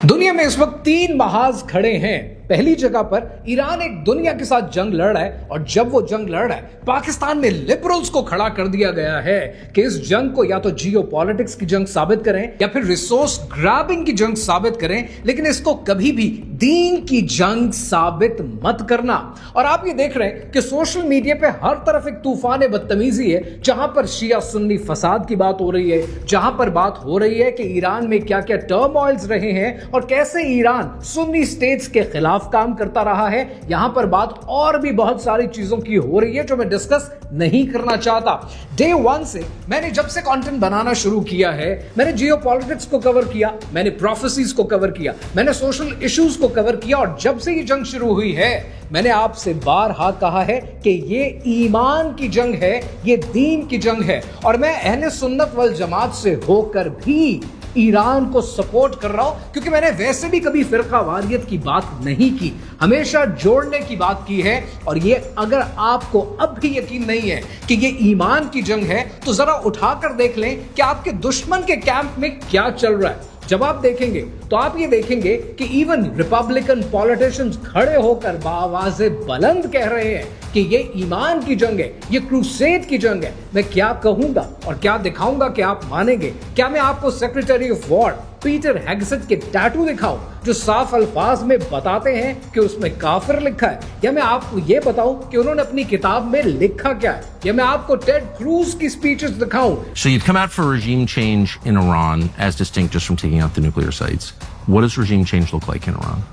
दुनिया में इस वक्त तीन महाज खड़े हैं। पहली जगह पर ईरान एक दुनिया के साथ जंग लड़ रहा है और जब वो जंग लड़ रहा है पाकिस्तान में लिबरल्स को खड़ा कर दिया गया है कि इस जंग को या तो जियो पॉलिटिक्स की जंग साबित करें या फिर रिसोर्स ग्रैबिंग की जंग साबित करें, लेकिन इसको कभी भी दीन की जंग साबित मत करना। और आप ये देख रहे हैं कि सोशल मीडिया पे हर तरफ एक तूफान बदतमीजी है, जहां पर शिया सुन्नी फसाद की बात हो रही है, जहां पर बात हो रही है कि ईरान में क्या क्या टर्मोइल्स रहे हैं और कैसे ईरान सुन्नी स्टेट्स के खिलाफ काम करता रहा है। यहां पर बात और भी बहुत सारी चीजों की हो रही है जो मैं डिस्कस नहीं करना चाहता। डे वन से मैंने जब से कंटेंट बनाना शुरू किया है, मैंने जियो पॉलिटिक्स को कवर किया, मैंने प्रोफेसीज को कवर किया, मैंने सोशल इश्यूज को कवर किया और जब से ये जंग शुरू हुई है मैंने आपसे बारहा कहा है कि ये ईमान की जंग है, ये दीन की जंग है। और मैं अहले सुन्नत वल जमात से होकर भी ईरान को सपोर्ट कर रहा हूं, क्योंकि मैंने वैसे भी कभी फिरका वारियत की बात नहीं की, हमेशा जोड़ने की बात की है। और ये अगर आपको अब भी यकीन नहीं है कि ये ईमान की जंग है तो जरा उठाकर देख लें कि आपके दुश्मन के कैंप में क्या चल रहा है। जब आप देखेंगे तो आप ये देखेंगे कि इवन रिपब्लिकन पॉलिटिशियंस खड़े होकर बाआवाज़े बुलंद कह रहे हैं कि ये ईमान की जंग है, ये क्रूसेड की जंग है। मैं क्या कहूंगा और क्या दिखाऊंगा कि आप मानेंगे? क्या मैं आपको सेक्रेटरी ऑफ वॉर पीटर हेगसेट के टैटू दिखाऊं जो साफ अल्फाज में बताते हैं कि उसमें काफिर लिखा है, या मैं आपको ये बताऊं कि उन्होंने अपनी किताब में लिखा क्या है, या मैं आपको टेड क्रूज की स्पीचेस दिखाऊं? So you've come out for regime change in Iran as distinct just from taking out the nuclear sites. What does regime change look like in Iran?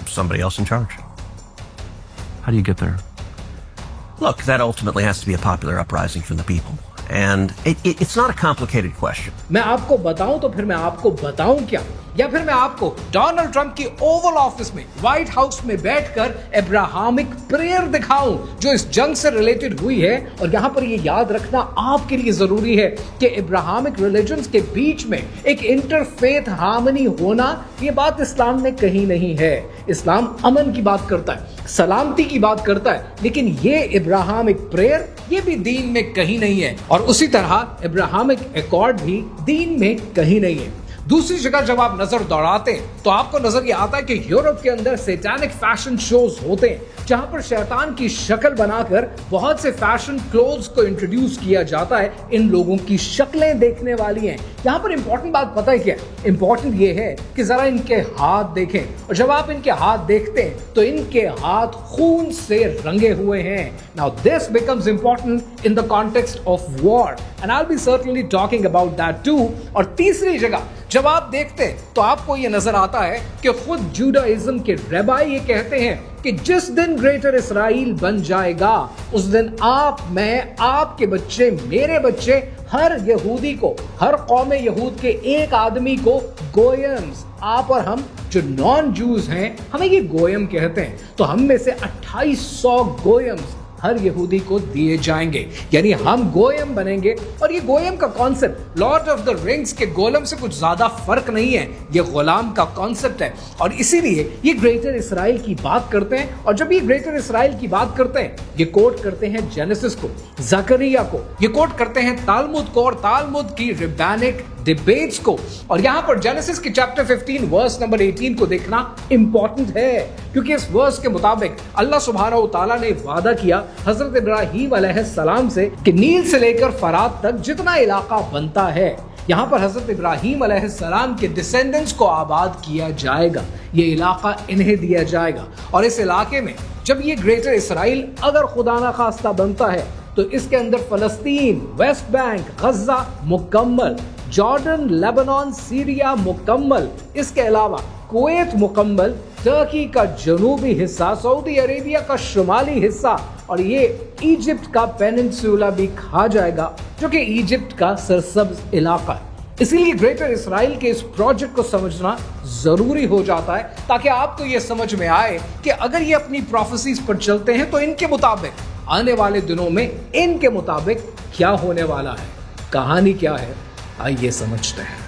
Somebody else in charge. How do you get there? Look, that ultimately has to be a popular uprising from the people. And it's not a complicated question. मैं आपको बताऊं तो फिर मैं आपको बताऊं क्या, या फिर मैं आपको डोनाल्ड ट्रंप की ओवल ऑफिस में व्हाइट हाउस में बैठकर अब्राहमिक प्रेयर दिखाऊं जो इस जंग से रिलेटेड हुई है। और यहां पर ये याद रखना आपके लिए जरूरी है कि अब्राहमिक रिलीजन्स के बीच में एक इंटरफेथ हार्मनी होना, ये बात इस्लाम में कहीं नहीं है। इस्लाम अमन की बात करता है, सलामती की बात करता है, लेकिन ये अब्राहमिक प्रेयर ये भी दीन में कहीं नहीं है। और उसी तरह अब्राहमिक एकॉर्ड भी दीन में कहीं नहीं है। दूसरी जगह जब आप नजर दौड़ाते हैं तो आपको नजर ये आता है कि यूरोप के अंदर सैटानिक फैशन शोज होते हैं, जहां पर शैतान की शक्ल बनाकर बहुत से फैशन क्लोथ्स को इंट्रोड्यूस किया जाता है। इन लोगों की शक्लें देखने वाली हैं। यहां पर इंपॉर्टेंट बात पता है क्या? इंपॉर्टेंट ये है कि जरा इनके हाथ देखें, और जब आप इनके हाथ देखते हैं तो इनके हाथ खून से रंगे हुए हैं। Now this becomes important in the context of war and I will be certainly talking about that too. और तीसरी जगह जब आप देखते हैं तो आपको यह नजर आता है कि खुद जुडाइज्म के रबाई ये कहते हैं कि जिस दिन ग्रेटर इसराइल बन जाएगा उस दिन आप, मैं, आपके बच्चे, मेरे बच्चे, हर यहूदी को, हर कौम यहूद के एक आदमी को गोयम्स, आप और हम जो नॉन जूज हैं हमें ये गोयम कहते हैं, तो हम में से 2800 गोयम्स हर यहूदी को दिए जाएंगे, यानी हम गोयम बनेंगे। और ये गोयम का concept Lord of the rings के गोलम से कुछ ज्यादा फर्क नहीं है, ये गुलाम का कॉन्सेप्ट है। और इसीलिए ये ग्रेटर इसराइल की बात करते हैं। और जब ये ग्रेटर इसराइल की बात करते हैं ये कोट करते हैं जेनेसिस को, जकरिया को, ये कोट करते हैं तालमुद को और तालमुद की रिबैनिक डिबेट्स को। और यहां पर जेनेसिस के चैप्टर 15 वर्स नंबर 18 को देखना इंपॉर्टेंट है, क्योंकि इस वर्स के मुताबिक अल्लाह सुब्हानहू व तआला ने वादा किया हजरत इब्राहीम अलैहिस्सलाम से कि नील से लेकर फरात तक जितना इलाका बनता है यहाँ पर हजरत इब्राहीम अलैहिस्सलाम के डिसेंडेंट्स को आबाद किया जाएगा, ये इलाका इन्हें दिया जाएगा। और इस इलाके में जब ये ग्रेटर इसराइल अगर खुदा ना खास्ता बनता है तो इसके अंदर फलस्तीन, वेस्ट बैंक, गजा मुकम्मल, जॉर्डन, लेबनान, सीरिया मुकम्मल, इसके अलावा कुवैत मुकम्मल, टर्की का जनूबी हिस्सा, सऊदी अरेबिया का शुमाली हिस्सा, और ये इजिप्ट का पेनिनसुला भी खा जाएगा जो कि इजिप्ट का सरसब्ज इलाका है। इसीलिए ग्रेटर इसराइल के इस प्रोजेक्ट को समझना जरूरी हो जाता है, ताकि आपको ये समझ में आए कि अगर ये अपनी प्रोफेसीज पर चलते हैं तो इनके मुताबिक आने वाले दिनों में इनके मुताबिक क्या होने वाला है, कहानी क्या है, आइए समझते हैं।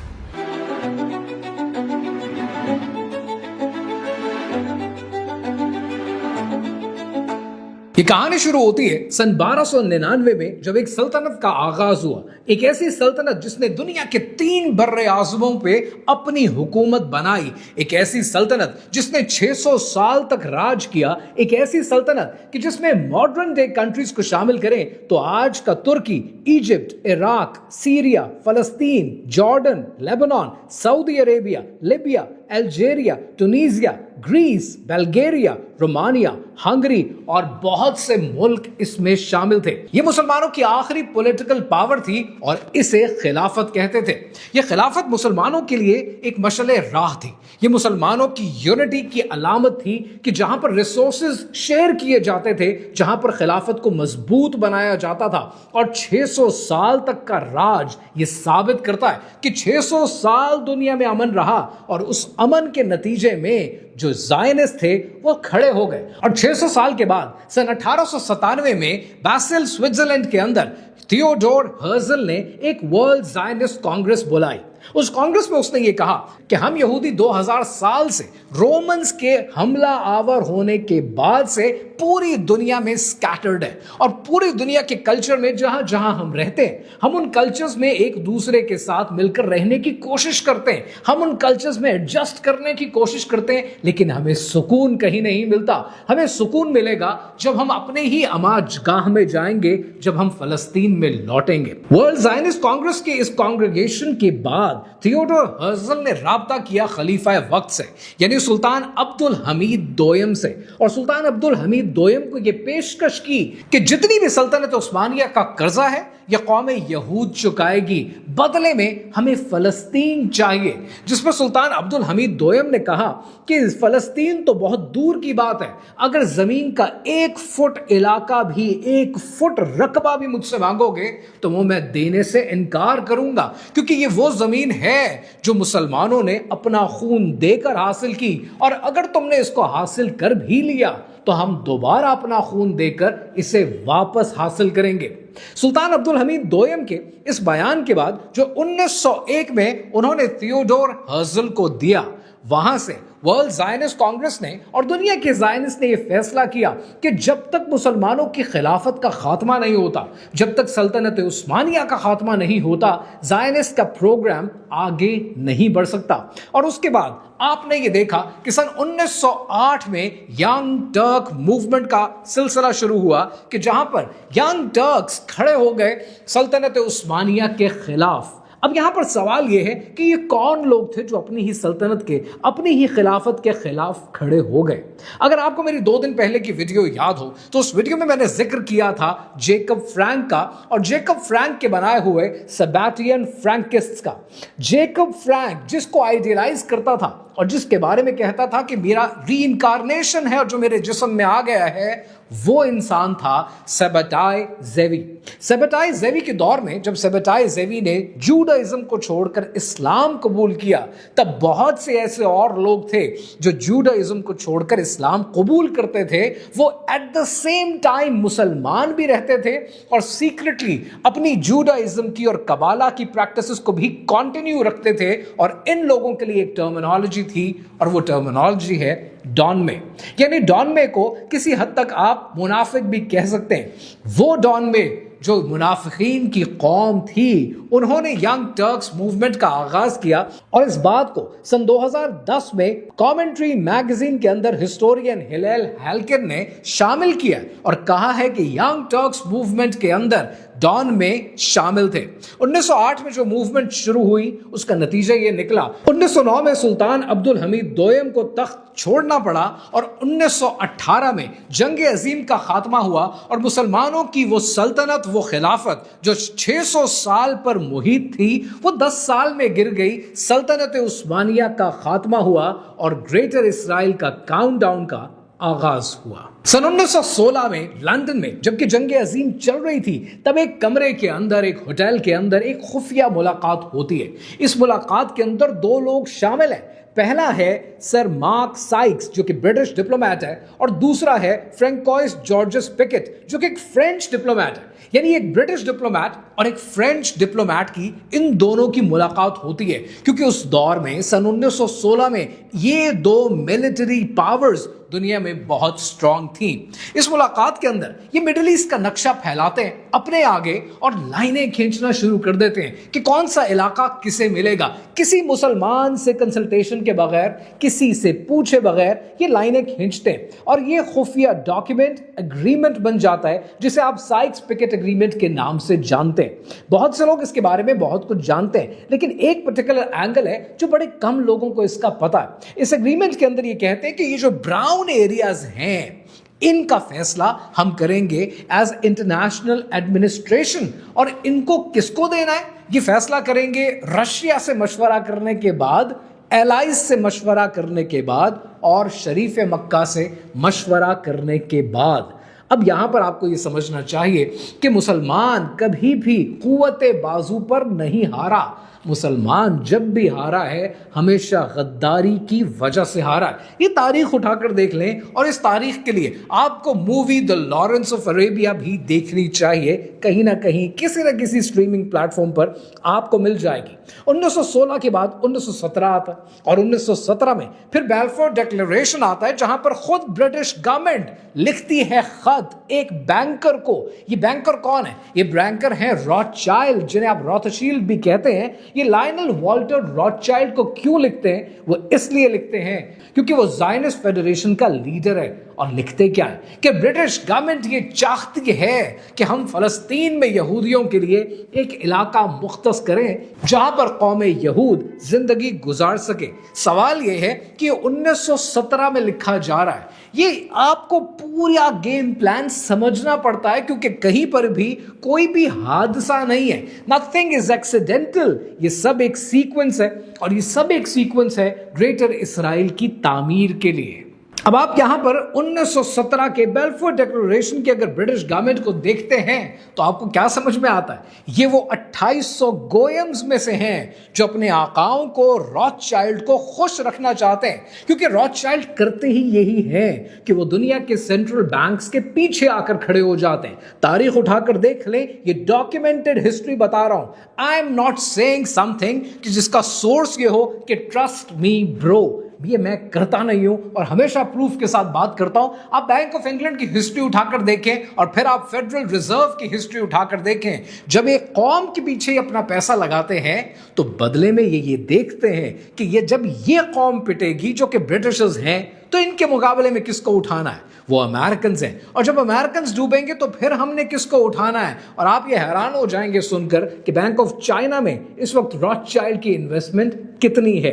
ये कहानी शुरू होती है सन 1299 में, जब एक सल्तनत का आगाज हुआ। एक ऐसी सल्तनत जिसने दुनिया के 3 बर्रे आज़मों पे अपनी हुकूमत बनाई। एक ऐसी सल्तनत जिसने 600 साल तक राज किया। एक ऐसी सल्तनत कि जिसमें मॉडर्न डे कंट्रीज को शामिल करें तो आज का तुर्की, इजिप्ट, इराक, सीरिया, फलस्तीन, Jordan, Lebanon, Saudi Arabia, Libya, Algeria, Tunisia, Greece, Bulgaria, Romania, Hungary और बहुत से मुल्क इसमें शामिल थे। ये मुसलमानों की आखिरी पॉलिटिकल पावर थी और इसे खिलाफत कहते थे। ये खिलाफत मुसलमानों के लिए एक मशले राह थी। ये मुसलमानों की यूनिटी की अलामत थी कि जहां पर रिसोर्सेज शेयर किए जाते थे, जहां पर खिलाफत को मजबूत बनाया जाता था। और 600 साल तक का राज ये साबित करता है कि 600 साल दुनिया में अमन रहा और उस अमन के नतीजे में जो ज़ायनिस्ट थे वो खड़े हो गए। और 600 साल के बाद सन 1897 में बासेल, स्विट्जरलैंड के अंदर थियोडोर हर्जल ने एक वर्ल्ड ज़ायनिस्ट कांग्रेस बुलाई। उस कांग्रेस में उसने ये कहा कि हम यहूदी 2000 साल से रोमन्स के हमला आवर होने के बाद से पूरी दुनिया में स्कैटर्ड है और पूरी दुनिया के कल्चर में जहां जहां हम रहते हैं, हम उन कल्चर्स में एक दूसरे के साथ मिलकर रहने की कोशिश करते हैं। हम उन कल्चर्स में एडजस्ट करने की कोशिश करते हैं, लेकिन हमें सुकून कहीं नहीं मिलता। हमें सुकून मिलेगा जब हम अपने ही अमाजगाह में जाएंगे, जब हम फलस्तीन में लौटेंगे। वर्ल्ड ज़ायनिस्ट कांग्रेस के इस कांग्रेगेशन के बाद थियोडोर हर्जल ने राब्ता किया खलीफा वक्त से, यानी सुल्तान अब्दुल हमीद दोयम से। और सुल्तान अब्दुल हमीद दोयम को यह पेशकश की कि जितनी भी सल्तनत उस्मानिया का कर्जा है यह कौम यहूद चुकाएगी, बदले में हमें फलस्तीन चाहिए। जिसमें सुल्तान अब्दुल हमीद दोयम ने कहा कि फलस्तीन तो बहुत दूर की बात है, अगर जमीन का 1 फुट इलाका भी, 1 फुट रकबा भी मुझसे मांगोगे तो वो मैं देने से इनकार करूंगा, क्योंकि ये वो जमीन है जो मुसलमानों ने अपना खून देकर हासिल की। और अगर तुमने इसको हासिल कर भी लिया तो हम दोबारा अपना खून देकर इसे वापस हासिल करेंगे। सुल्तान अब्दुल हमीद दोयम के इस बयान के बाद जो 1901 में उन्होंने थियोडोर हर्जल को दिया, वहां से वर्ल्ड ज़ायनिस्ट कांग्रेस ने और दुनिया के ज़ायनिस्ट ने यह फैसला किया कि जब तक मुसलमानों की खिलाफत का खात्मा नहीं होता, जब तक सल्तनत उस्मानिया का खात्मा नहीं होता, ज़ायनिस्ट का प्रोग्राम आगे नहीं बढ़ सकता। और उसके बाद आपने ये देखा कि सन 1908 में यंग टर्क मूवमेंट का सिलसिला शुरू हुआ कि जहां पर यंग टर्क्स खड़े हो गए सल्तनत उस्मानिया के खिलाफ। अब यहां पर सवाल यह है कि ये कौन लोग थे जो अपनी ही सल्तनत के, अपनी ही खिलाफत के खिलाफ खड़े हो गए। अगर आपको मेरी 2 दिन पहले की वीडियो याद हो तो उस वीडियो में मैंने जिक्र किया था जेकब फ्रैंक का और जेकब फ्रैंक के बनाए हुए सेबैस्टियन फ्रैंकिस्ट्स का। जेकब फ्रैंक जिसको आइडियलाइज करता था और जिसके बारे में कहता था कि मेरा रीइंकारनेशन है और जो मेरे जिस्म में आ गया है, वो इंसान था सेबेटाई ज़ेवी। सेबेटाई ज़ेवी के दौर में जब सेबेटाई ज़ेवी ने जूडाइज्म को छोड़कर इस्लाम कबूल किया, तब बहुत से ऐसे और लोग थे जो जूडाइज्म को छोड़कर इस्लाम कबूल करते थे। वो एट द सेम टाइम मुसलमान भी रहते थे और सीक्रेटली अपनी जूडाइज्म की और कबाला की प्रैक्टिसेस को भी कंटिन्यू रखते थे। और इन लोगों के लिए एक टर्मिनोलॉजी थी और वो टर्मिनोलॉजी है डॉन में। यानी डॉन में को किसी हद तक आप मुनाफिक भी कह सकते हैं। वो डॉन में जो मुनाफिकीन की कौम थी, उन्होंने यंग टर्क्स मूवमेंट का आगाज किया और इस बात को सन 2010 में कमेंट्री मैगजीन के अंदर हिस्टोरियन हिलेल हेल्किन ने शामिल किया और कहा है कि यंग टर्क्स मूवमेंट के अंदर डॉन में शामिल थे। 1908 में जो मूवमेंट शुरू हुई उसका नतीजा ये निकला। 1909 में सुल्तान अब्दुल हमीद दोयम को तख्त छोड़ना पड़ा और 1918 में जंग अजीम का खात्मा हुआ और मुसलमानों की वो सल्तनत, वो खिलाफत जो 600 साल पर मुहित थी, वो 10 साल में गिर गई। सल्तनत उस्मानिया का खात्मा हुआ और ग्रेटर इसराइल का काउंटडाउन का आगाज हुआ। सन 1916 में लंदन में जबकि जंग अजीम चल रही थी, तब एक कमरे के अंदर, एक होटल के अंदर एक खुफिया मुलाकात होती है। इस मुलाकात के अंदर 2 लोग शामिल हैं। पहला है सर मार्क साइक्स जो कि ब्रिटिश डिप्लोमैट है और दूसरा है फ्रैंकोइस जॉर्जस पिकेट जो कि एक फ्रेंच डिप्लोमैट है। यानी एक ब्रिटिश डिप्लोमैट और एक फ्रेंच डिप्लोमैट की इन दोनों की मुलाकात होती है क्योंकि उस दौर में सन 1916 में ये दो मिलिट्री पावर्स दुनिया में बहुत स्ट्रांग थी। इस मुलाकात के अंदर ये मिडिल ईस्ट का नक्शा फैलाते हैं अपने आगे और लाइनें खींचना शुरू कर देते हैं कि कौन सा इलाका किसे मिलेगा। किसी मुसलमान से कंसल्टेशन के बगैर, किसी से पूछे बगैर ये लाइनें खींचते हैं और ये खुफिया डॉक्यूमेंट एग्रीमेंट बन जाता है जिसे आप साइक्स पिकेट एग्रीमेंट के नाम से जानते हैं। बहुत से लोग इसके बारे में बहुत कुछ जानते हैं लेकिन एक पर्टिकुलर एंगल है जो बड़े कम लोगों को इसका पता है। इस एग्रीमेंट के अंदर ये कहते हैं कि ये जो ब्राउन एरियाज हैं इनका फैसला हम करेंगे एज इंटरनेशनल एडमिनिस्ट्रेशन और इनको किसको देना है ये फैसला करेंगे रशिया से मशवरा करने के बाद, एलाइज से मशवरा करने के बाद और शरीफ मक्का से मशवरा करने के बाद। अब यहां पर आपको ये समझना चाहिए कि मुसलमान कभी भी कुव्वते बाजू पर नहीं हारा। मुसलमान जब भी हारा है हमेशा गद्दारी की वजह से हारा है। ये तारीख उठाकर देख लें और इस तारीख के लिए आपको movie the Lawrence of Arabia भी देखनी चाहिए। कहीं ना कहीं किसी न किसी स्ट्रीमिंग प्लेटफॉर्म पर आपको मिल जाएगी। 1916 के बाद 1917 आता है और 1917 में फिर बैलफोर डिक्लेरेशन आता है जहां पर खुद ब्रिटिश गवर्नमेंट लिखती है खत एक बैंकर को। ये बैंकर कौन है? ये बैंकर है रॉथशाइल्ड जिन्हें आप रॉथशील्ड भी कहते हैं। ये लायनल वॉल्टर रॉथशाइल्ड को क्यों लिखते हैं? वो इसलिए लिखते हैं क्योंकि वो ज़ायनिस्ट फेडरेशन का लीडर है। और लिखते क्या है कि ब्रिटिश गवर्नमेंट ये चाहती है कि हम फलस्तीन में यहूदियों के लिए एक इलाका मुख्तस करें जहां पर कौम यहूद जिंदगी गुजार सके। सवाल ये है कि 1917 में लिखा जा रहा है। ये आपको पूरा गेम प्लान समझना पड़ता है क्योंकि कहीं पर भी कोई भी हादसा नहीं है। Nothing is accidental. ये सब एक सीक्वेंस है और ये सब एक सीक्वेंस है ग्रेटर इसराइल की तामीर के लिए। अब आप यहां पर 1917 के बेलफोर डिक्लेरेशन की अगर ब्रिटिश गवर्नमेंट को देखते हैं तो आपको क्या समझ में आता है? ये वो 2800 गोयम्स में से हैं जो अपने आकाओं को रॉथशाइल्ड को खुश रखना चाहते हैं क्योंकि रॉथशाइल्ड करते ही यही है कि वो दुनिया के सेंट्रल बैंक्स के पीछे आकर खड़े हो जाते हैं। तारीख उठाकर देख लें, ये डॉक्यूमेंटेड हिस्ट्री बता रहा हूं। I am not saying something कि जिसका सोर्स ये हो कि ट्रस्ट मी ब्रो। ये मैं करता नहीं हूं और हमेशा प्रूफ के साथ बात करता हूं। आप बैंक ऑफ इंग्लैंड की हिस्ट्री उठाकर देखें और फिर आप फेडरल रिजर्व की हिस्ट्री उठाकर देखें। जब एक कौम के पीछे अपना पैसा लगाते हैं तो बदले में ये देखते हैं कि ये जब ये कौम पिटेगी जो कि ब्रिटिशर्स हैं तो इनके मुकाबले में किसको उठाना है? वो अमेरिकन हैं। और जब अमेरिकन डूबेंगे तो फिर हमने किसको उठाना है? और आप ये हैरान हो जाएंगे सुनकर कि बैंक ऑफ चाइना में इस वक्त रॉथशाइल्ड की इन्वेस्टमेंट कितनी है।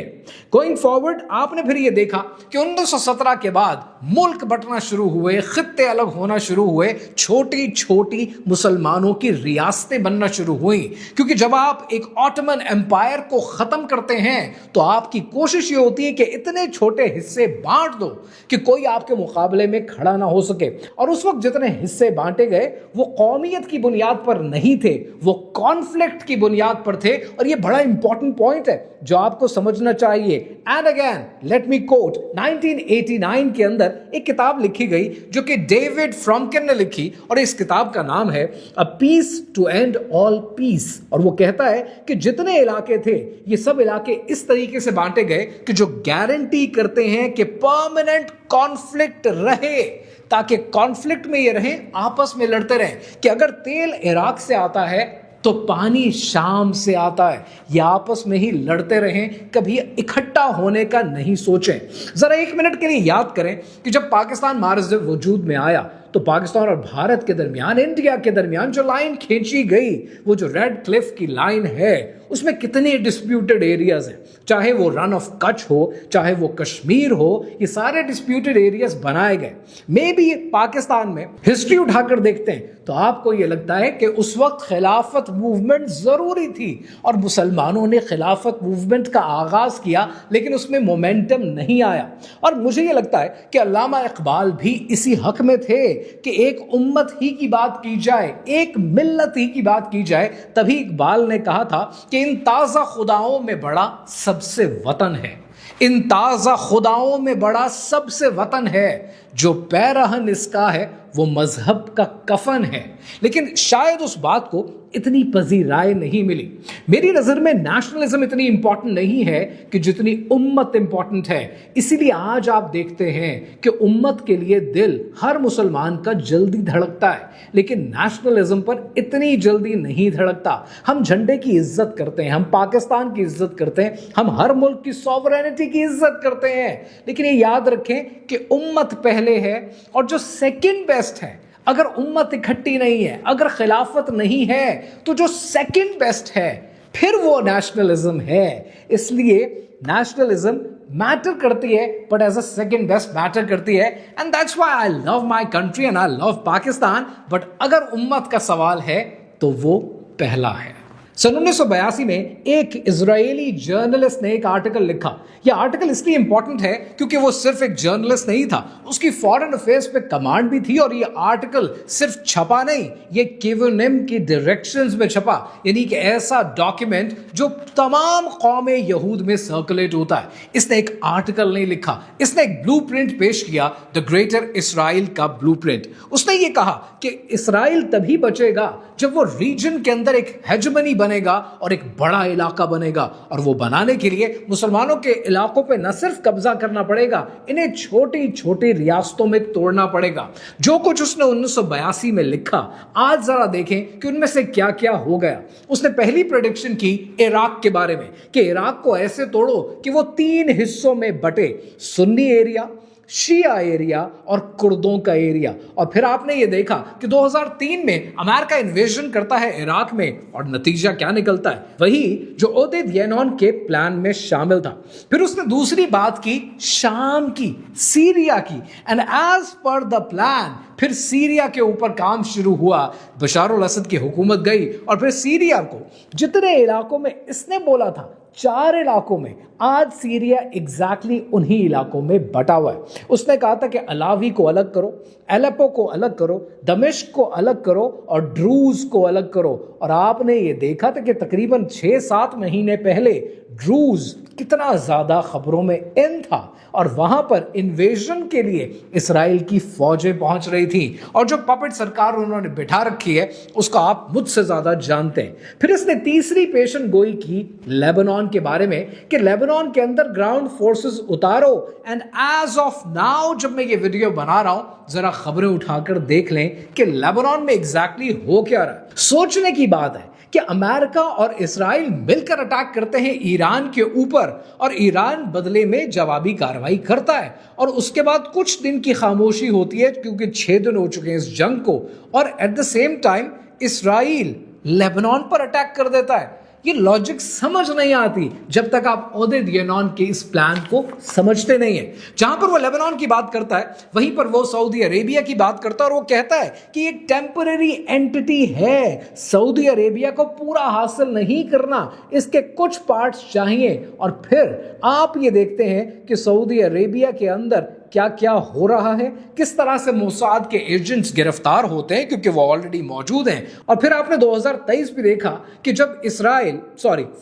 गोइंग फॉरवर्ड आपने फिर ये देखा कि 1917 के बाद मुल्क बंटना शुरू हुए, खित्ते अलग होना शुरू हुए, छोटी छोटी मुसलमानों की रियासतें बनना शुरू हुई क्योंकि जब आप एक ऑटोमन एम्पायर को खत्म करते हैं तो आपकी कोशिश ये होती है कि इतने छोटे हिस्से बांट दो कि कोई आपके मुकाबले में खड़ा ना हो सके। और उस वक्त जितने हिस्से बांटे गए वो कौमियत की बुनियाद पर नहीं थे, वो कॉन्फ्लिक्ट की बुनियाद पर थे। और ये बड़ा इंपॉर्टेंट पॉइंट है जो आपको समझना चाहिए। And again let me quote, 1989 के अंदर एक किताब लिखी गई जो कि डेविड फ्रॉम्किन ने लिखी और इस किताब का नाम है a peace to end all peace. और वो कहता है कि जितने इलाके थे ये सब इलाके इस तरीके से बांटे गए कि जो गारंटी करते हैं कि परमानेंट कॉन्फ्लिक्ट रहे, ताकि कॉन्फ्लिक्ट में ये रहे, आपस में लड़ते रहें कि अगर तेल इराक से आता है तो पानी शाम से आता है। ये आपस में ही लड़ते रहें, कभी इकट्ठा होने का नहीं सोचें। जरा एक मिनट के लिए याद करें कि जब पाकिस्तान मार्ज वजूद में आया तो पाकिस्तान और भारत के दरमियान, इंडिया के दरमियान जो लाइन खींची गई, वो जो रेड क्लिफ की लाइन है, उसमें कितने डिस्प्यूटेड एरियाज हैं। चाहे वो रन ऑफ कच्छ हो, चाहे वो कश्मीर हो, ये सारे डिस्प्यूटेड एरियाज बनाए गए। मे बी पाकिस्तान में हिस्ट्री उठाकर देखते हैं तो आपको ये लगता है कि उस वक्त खिलाफत मूवमेंट जरूरी थी और मुसलमानों ने खिलाफत मूवमेंट का आगाज किया लेकिन उसमें मोमेंटम नहीं आया। और मुझे ये लगता है कि अल्लामा इकबाल भी इसी हक में थे कि एक उम्मत ही की बात की जाए, एक मिल्लत ही की बात की जाए। तभी इकबाल ने कहा था कि इन ताज़ा खुदाओं में बड़ा सबसे वतन है। इन ताज़ा खुदाओं में बड़ा सबसे वतन है, जो पैरहन इसका है वो मजहब का कफन है। लेकिन शायद उस बात को इतनी पजीराई नहीं मिली। मेरी नज़र में नेशनलिज्म इतनी इंपॉर्टेंट नहीं है कि जितनी उम्मत इंपॉर्टेंट है। इसीलिए आज आप देखते हैं कि उम्मत के लिए दिल हर मुसलमान का जल्दी धड़कता है, लेकिन नेशनलिज्म पर इतनी जल्दी नहीं धड़कता। हम झंडे की इज्जत करते हैं, हम पाकिस्तान की इज्जत करते हैं, हम हर मुल्क की सॉवरेनिटी की इज्जत करते हैं, लेकिन ये याद रखें कि उम्मत पहले है और जो सेकंड बेस्ट है, अगर उम्मत इकट्ठी नहीं है, अगर खिलाफत नहीं है, तो जो सेकंड बेस्ट है फिर वो नेशनलिज्म है। इसलिए नेशनलिज्म मैटर करती है, but as a second best matter करती है। And that's why I love my country and I love Pakistan. But अगर उम्मत का सवाल है तो वो पहला है। सन 1982 में एक इजरायली जर्नलिस्ट ने एक आर्टिकल लिखा। यह आर्टिकल इसलिए इंपॉर्टेंट है क्योंकि वो सिर्फ एक जर्नलिस्ट नहीं था, उसकी फॉरेन अफेयर्स पे कमांड भी थी। और ये आर्टिकल सिर्फ छपा नहीं, ये केवनेम की डायरेक्शंस में छपा, यानी कि ऐसा डॉक्यूमेंट जो तमाम कौम यहूद में सर्कुलेट होता है। इसने एक आर्टिकल नहीं लिखा, इसने एक ब्लूप्रिंट पेश किया, द ग्रेटर इसराइल का ब्लूप्रिंट। उसने ये कहा कि इसराइल तभी बचेगा जब वो रीजन के अंदर एक हेजमनी बनेगा और एक बड़ा इलाका बनेगा। और वो बनाने के लिए मुसलमानों के इलाकों पे न सिर्फ कब्जा करना पड़ेगा, इन्हें छोटी छोटी रियासतों में तोड़ना पड़ेगा। जो कुछ उसने 1982 में लिखा, आज जरा देखें कि उनमें से क्या क्या हो गया। उसने पहली प्रेडिक्शन की इराक के बारे में कि इराक को ऐसे तोड़ो कि वो 3 हिस्सों में बटे, सुन्नी एरिया, शिया एरिया और कुर्दों का एरिया। और फिर आपने ये देखा कि 2003 में अमेरिका इन्वेजन करता है इराक में, और नतीजा क्या निकलता है, वही जो ओदेद येनॉन के प्लान में शामिल था। फिर उसने दूसरी बात की शाम की, सीरिया की, and as per the plan फिर सीरिया के ऊपर काम शुरू हुआ। बशार अल असद की हुकूमत गई और फिर सीरिया को जितने इलाकों में इसने बोला था, 4 इलाकों में, आज सीरिया एग्जैक्टली उन्हीं इलाकों में बटा हुआ है। उसने कहा था कि अलावी को अलग करो, एलेपो को अलग करो, दमिश्क को अलग करो और ड्रूज को अलग करो। और आपने ये देखा था कि तकरीबन 6-7 महीने पहले ड्रूज कितना ज्यादा खबरों में इन था, और वहां पर इन्वेजन के लिए इसराइल की फौजें पहुंच रही थी। और जो पपेट सरकार उन्होंने बिठा रखी है उसको आप मुझसे ज्यादा जानते हैं। फिर इसने तीसरी पेशन गोई की लेबनान के बारे में कि लेबनान के अंदर ग्राउंड फोर्सेस उतारो। एंड एज ऑफ नाउ जब मैं ये वीडियो बना रहा हूं, जरा खबरें उठाकर देख लें कि लेबनान में एग्जैक्टली हो क्या रहा है। सोचने की बात है कि अमेरिका और इसराइल मिलकर अटैक करते हैं ईरान के ऊपर, और ईरान बदले में जवाबी कार्रवाई करता है, और उसके बाद कुछ दिन की खामोशी होती है क्योंकि 6 दिन हो चुके हैं इस जंग को, और at the same time Israel Lebanon पर अटैक कर देता है। ये लॉजिक समझ नहीं आती जब तक आप ओदेद येनॉन के इस प्लान को समझते नहीं है। जहां पर वो लेबनान की बात करता है, वहीं पर वो सऊदी अरेबिया की बात करता है, और वो कहता है कि ये टेम्पररी एंटिटी है, सऊदी अरेबिया को पूरा हासिल नहीं करना, इसके कुछ पार्ट्स चाहिए। और फिर आप ये देखते हैं कि सऊदी अरेबिया के अंदर क्या क्या हो रहा है, किस तरह से मोसाद के एजेंट्स गिरफ्तार होते हैं क्योंकि वो ऑलरेडी मौजूद हैं। और फिर आपने 2023 भी देखा कि जब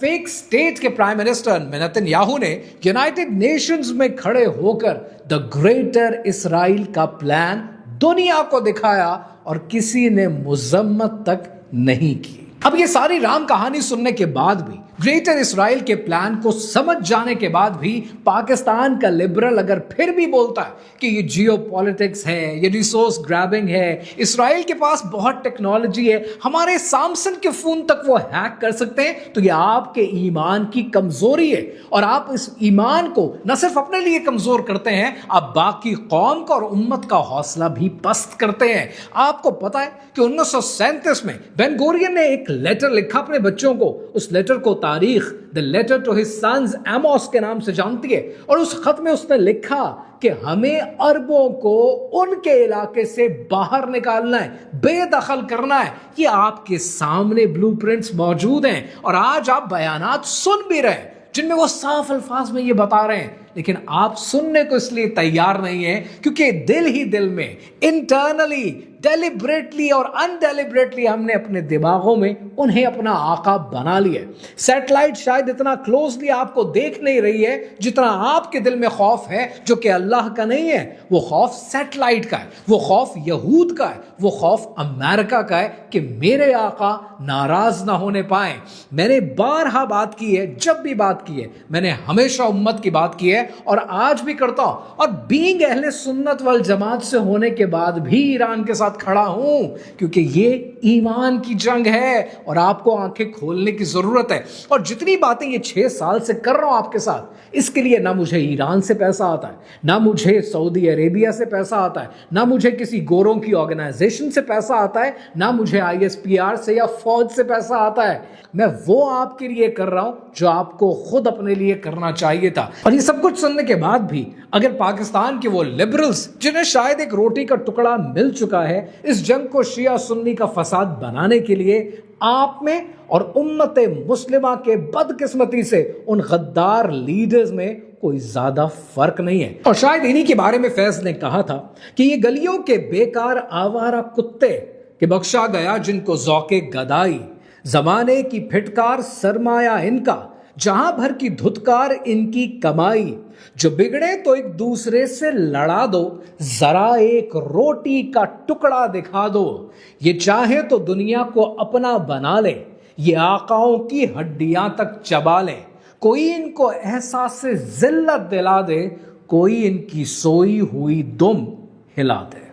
फेक स्टेट के प्राइम मिनिस्टर नेतन्याहू ने यूनाइटेड नेशंस में खड़े होकर द ग्रेटर इसराइल का प्लान दुनिया को दिखाया और किसी ने मुजम्मत तक नहीं की। अब ये सारी राम कहानी सुनने के बाद भी, ग्रेटर इसराइल के प्लान को समझ जाने के बाद भी, पाकिस्तान का लिबरल अगर फिर भी बोलता है कि ये जियोपॉलिटिक्स है, ये रिसोर्स ग्रैबिंग है, इसराइल के पास बहुत टेक्नोलॉजी है, हमारे सैमसंग के फोन तक वो हैक कर सकते हैं, तो ये आपके ईमान की कमजोरी है। और आप इस ईमान को न सिर्फ अपने लिए कमजोर करते हैं, आप बाकी कौम का और उम्मत का हौसला भी पस्त करते हैं। आपको पता है कि 1937 में बेन गुरियन ने एक लेटर लिखा अपने बच्चों को। उस लेटर को तारीख the letter to his sons Amos के नाम से जानती है, और उस खत में उसने लिखा कि हमें अरबों को उनके इलाके से बाहर निकालना है, बेदखल करना है। ये आपके सामने ब्लूप्रिंट्स मौजूद हैं, और आज आप बयानात सुन भी रहे हैं जिनमें वो साफ अल्फाज में ये बता रहे हैं, लेकिन आप सुनने को इसलिए तैयार नहीं है क्योंकि दिल ही दिल में इंटरनली डेलिबरेटली और अनडेलिबरेटली हमने अपने दिमागों में उन्हें अपना आका बना लिया। सैटेलाइट शायद इतना क्लोजली आपको देख नहीं रही है जितना आपके दिल में खौफ है, जो कि अल्लाह का नहीं है। वो खौफ सैटेलाइट का है, वो खौफ यहूद का है, वो खौफ अमेरिका का है कि मेरे आका नाराज ना होने पाए। मैंने बारहा बात की है, जब भी बात की है मैंने हमेशा उम्मत की बात की है और आज भी करता हूं। और बीइंग अहले सुन्नत वल जमात से होने के बाद भी ईरान के साथ खड़ा हूं, क्योंकि ये ईमान की जंग है और आपको आंखें खोलने की जरूरत है। और जितनी बातें ये 6 साल से कर रहा हूं आपके साथ, इसके लिए ना मुझे ईरान से पैसा आता है, ना मुझे सऊदी अरेबिया से पैसा आता है, ना मुझे किसी गोरों की ऑर्गेनाइजेशन से पैसा आता है, ना मुझे ISPR से या फौज से पैसा आता है। मैं वो आपके लिए कर रहा हूं जो आपको खुद अपने लिए करना चाहिए था। और ये सब कुछ सुनने के बाद भी अगर पाकिस्तान के वो लिबरल्स, जिन्हें शायद एक रोटी का टुकड़ा मिल चुका है, इस जंग को शिया सुन्नी का फसाद बनाने के लिए आप में और उम्मत मुस्लिमा के बदकिस्मती से उन गद्दार लीडर्स में कोई ज्यादा फर्क नहीं है। और शायद इन्हीं के बारे में फैज ने कहा था कि ये गलियों के बेकार आवारा कुत्ते कि बख्शा गया जिनको ज़ौक़े गदाई, जमाने की फिटकार सरमाया इनका, जहां भर की धुतकार इनकी कमाई। जो बिगड़े तो एक दूसरे से लड़ा दो, जरा एक रोटी का टुकड़ा दिखा दो। ये चाहे तो दुनिया को अपना बना ले, ये आकाओं की हड्डियां तक चबा ले। कोई इनको एहसास से जिल्लत दिला दे, कोई इनकी सोई हुई दुम हिला दे।